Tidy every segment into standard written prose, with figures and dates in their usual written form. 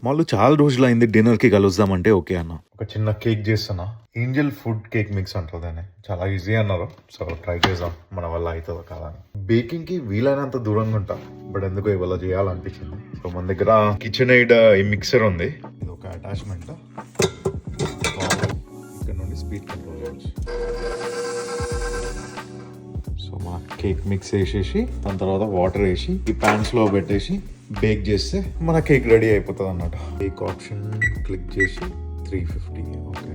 వాళ్ళు చాలా రోజులైంది డిన్నర్ కి కలుద్దామంటే ఓకే అన్న. ఒక చిన్న కేక్ చేస్తున్నా, ఏంజల్ ఫుడ్ కేక్ మిక్స్ అంటుందని. చాలా ఈజీ అన్నారు, సో ట్రై చేద్దాం మన వల్ల అవుతుందో కాదా అని. బేకింగ్ కి వీలైనంత దూరంగా ఉంటా, బట్ ఎందుకో ఇవాళ చేయాలనిపించింది. సో మన దగ్గర కిచెన్ ఎయిడ్ ఈ మిక్సర్ ఉంది, ఇది ఒక అటాచ్మెంట్. ఇక్కడ నుండి స్పీడ్ కంట్రోల్ చేయొచ్చు. సో మన కేక్ మిక్స్ వేసేసి దాని తర్వాత వాటర్ వేసి ఈ ప్యాన్స్ లో పెట్టేసి బేక్ చేస్తే మన కేక్ రెడీ అయిపోతుంది అన్నమాట. కేక్ ఆప్షన్ క్లిక్ చేసి 350. ఓకే,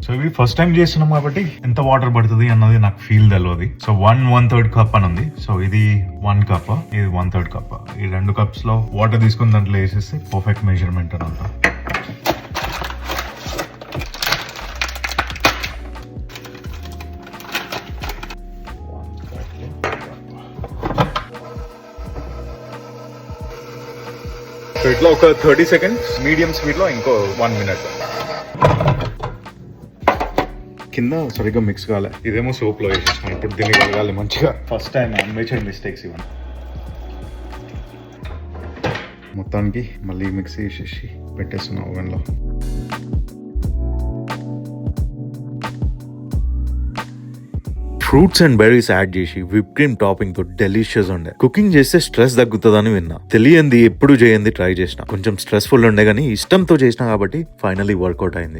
సో ఇవి ఫస్ట్ టైం చేస్తున్నాం కాబట్టి ఎంత వాటర్ పడుతుంది అన్నది నాకు ఫీల్ తెలియదు. సో 1/3 కప్ అని ఉంది. సో ఇది 1 కప్, ఇది 1/3 కప్. ఈ 2 కప్స్ లో వాటర్ తీసుకుని దాంట్లో వేసేస్తే పర్ఫెక్ట్ మెజర్మెంట్ అని అంట. సో ఇట్లా ఒక 30 సెకండ్స్ మీడియం స్పీడ్ లో ఇంకో 1 మినిట్. కింద సరిగ్గా మిక్స్ కాలే, ఇదేమో సోప్ లో వేసేసాం. ఇప్పుడు దీన్ని కలగాలి మంచిగా. ఫస్ట్ టైం మేజర్ మిస్టేక్స్ ఇవన్నీ. మొత్తానికి మళ్ళీ మిక్స్ చేసేసి పెట్టేస్తున్నాం ఓవెన్ లో. ఫ్రూట్స్ అండ్ బెర్రీస్ యాడ్ చేసి విప్ క్రీమ్ టాపింగ్ తో డెలిషియస్ ఉండే. కుకింగ్ చేస్తే స్ట్రెస్ తగ్గుతుందని విన్నా, తెలియంది ఎప్పుడు చేయండి ట్రై చేసిన. కొంచెం స్ట్రెస్ఫుల్ ఉండే కానీ ఇష్టంతో చేసిన కాబట్టి ఫైనలీ వర్కౌట్ అయింది.